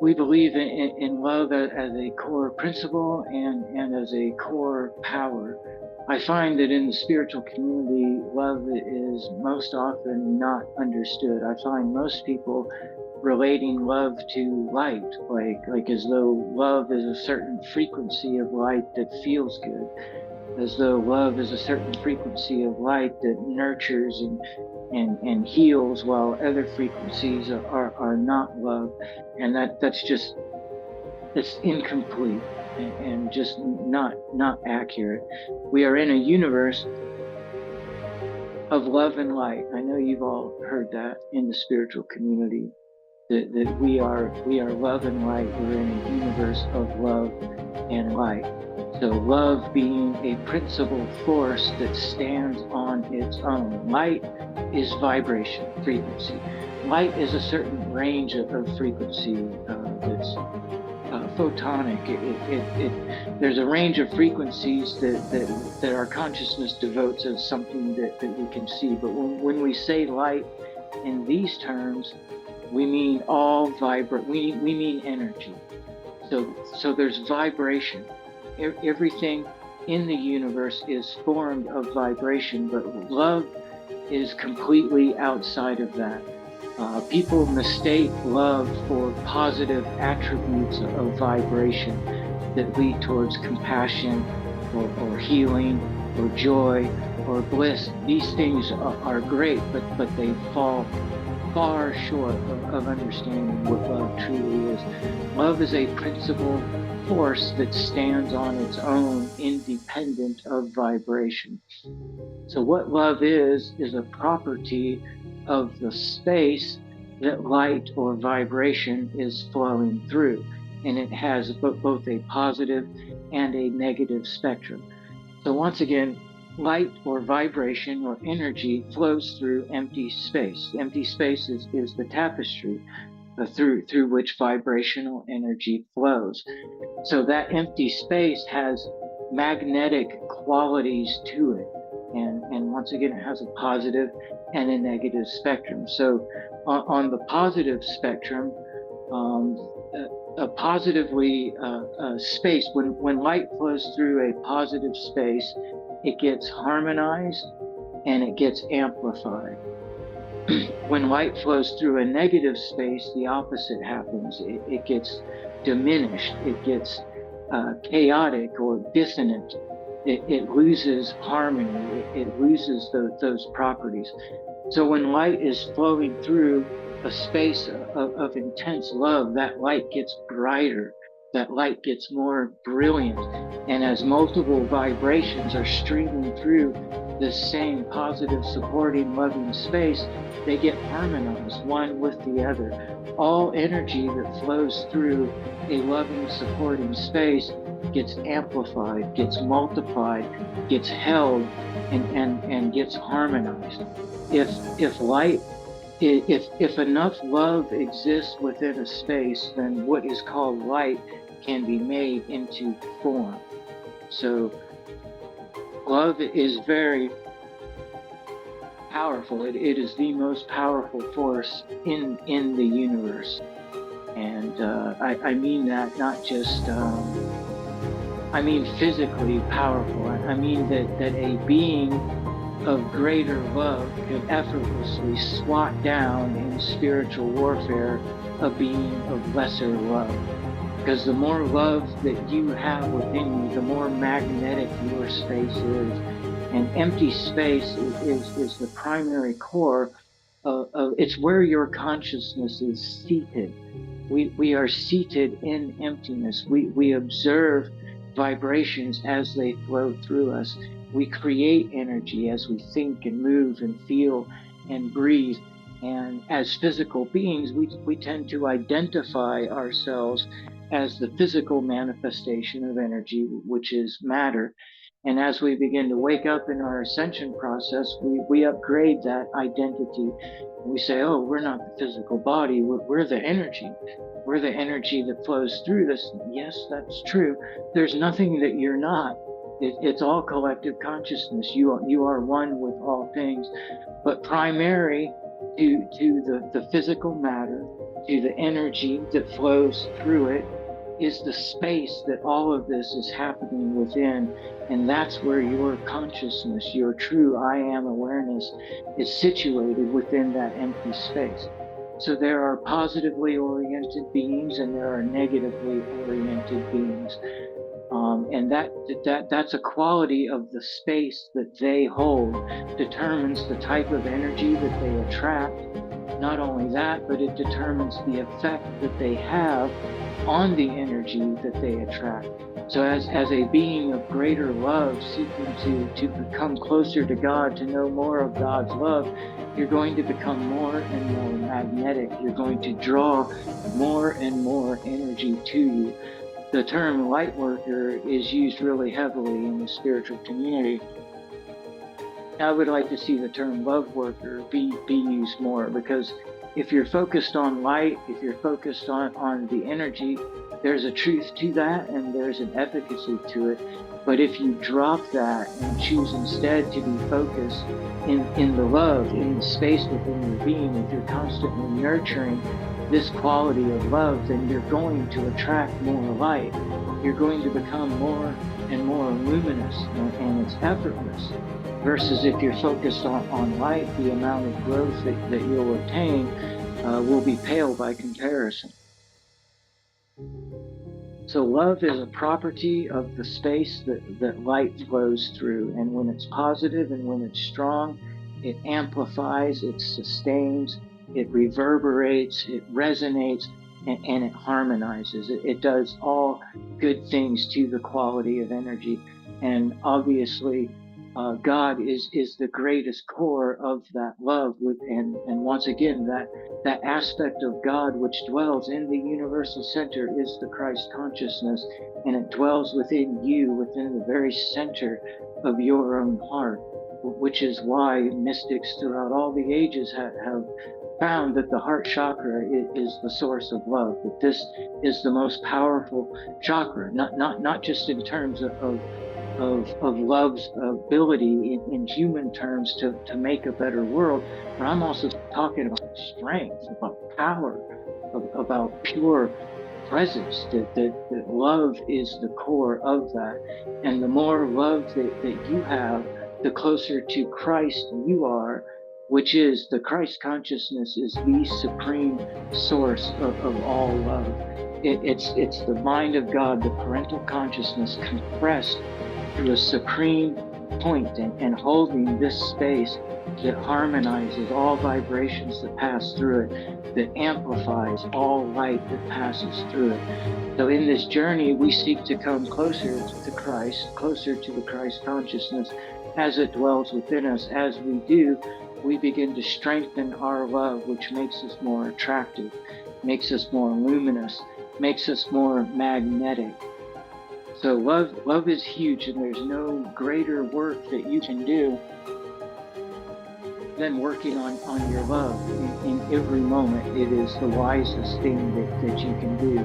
we believe in love as a core principle and as a core power. I find that in the spiritual community, love is most often not understood. I find most people relating love to light, like as though love is a certain frequency of light that feels good, as though love is a certain frequency of light that nurtures and heals, while other frequencies are not love. And that's incomplete and just not accurate. We are in a universe of love and light. I know you've all heard that in the spiritual community, that we are love and light. We're in a universe of love and light. So love being a principal force that stands on its own. Light is vibration, frequency. Light is a certain range of frequency that's photonic. There's a range of frequencies that our consciousness devotes as something that we can see. But when we say light in these terms, we mean all we mean energy. So there's vibration. Everything in the universe is formed of vibration, but love is completely outside of that. People mistake love for positive attributes of vibration that lead towards compassion or healing or joy or bliss. These things are great, but they fall far short of understanding what love truly is. Love is a principal force that stands on its own, independent of vibration. So what love is a property of the space that light or vibration is flowing through. And it has both a positive and a negative spectrum. So once again, light or vibration or energy flows through empty space. Empty space is the tapestry through which vibrational energy flows. So that empty space has magnetic qualities to it. And once again, it has a positive and a negative spectrum. So on the positive spectrum, a positively space, when light flows through a positive space, it gets harmonized and it gets amplified. When light flows through a negative space, the opposite happens. It gets diminished. It gets chaotic or dissonant. It loses harmony. It loses those properties. So when light is flowing through a space of intense love, that light gets brighter. That light gets more brilliant. And as multiple vibrations are streaming through this same positive, supporting, loving space, they get harmonized one with the other. All energy that flows through a loving, supporting space gets amplified, gets multiplied, gets held, and gets harmonized. If enough love exists within a space, then what is called light can be made into form. So love is very powerful. It is the most powerful force in the universe. And I mean that not just, I mean physically powerful. I mean that a being of greater love could effortlessly swat down in spiritual warfare a being of lesser love. Because the more love that you have within you, the more magnetic your space is. And empty space is the primary core of it's where your consciousness is seated. We are seated in emptiness. We observe vibrations as they flow through us. We create energy as we think and move and feel and breathe. And as physical beings, we tend to identify ourselves as the physical manifestation of energy, which is matter. And as we begin to wake up in our ascension process, we upgrade that identity. We say, oh, we're not the physical body, we're the energy. We're the energy that flows through this. Yes, that's true. There's nothing that you're not. It's all collective consciousness. You are one with all things. But primary to the physical matter, to the energy that flows through it, is the space that all of this is happening within. And that's where your consciousness, your true I am awareness, is situated within that empty space. So there are positively oriented beings and there are negatively oriented beings. And that's a quality of the space that they hold, determines the type of energy that they attract. Not only that, but it determines the effect that they have on the energy that they attract. So as a being of greater love, seeking to become closer to God, to know more of God's love, you're going to become more and more magnetic. You're going to draw more and more energy to you. The term light worker is used really heavily in the spiritual community. I would like to see the term love worker be used more, because if you're focused on light, if you're focused on the energy, there's a truth to that and there's an efficacy to it. But if you drop that and choose instead to be focused in the love, in the space within your being, if you're constantly nurturing this quality of love, then you're going to attract more light. You're going to become more and more luminous, and it's effortless. Versus if you're focused on light, the amount of growth that you'll obtain will be pale by comparison. So love is a property of the space that light flows through. And when it's positive and when it's strong, it amplifies, it sustains, it reverberates, it resonates, and it harmonizes. It does all good things to the quality of energy. And obviously, God is the greatest core of that love. And once again, that aspect of God which dwells in the universal center is the Christ consciousness, and it dwells within you, within the very center of your own heart, which is why mystics throughout all the ages have found that the heart chakra is the source of love, that this is the most powerful chakra, not just in terms of love's ability in human terms to make a better world, but I'm also talking about strength, about power, about pure presence, that love is the core of that. And the more love that you have, the closer to Christ you are, which is the Christ consciousness is the supreme source of all love. It's the mind of God, the parental consciousness compressed to a supreme point and holding this space that harmonizes all vibrations that pass through it, that amplifies all light that passes through it. So in this journey, we seek to come closer to Christ, closer to the Christ consciousness as it dwells within us. As we do, we begin to strengthen our love, which makes us more attractive, makes us more luminous, makes us more magnetic. So love is huge, and there's no greater work that you can do than working on your love in every moment. It is the wisest thing that you can do.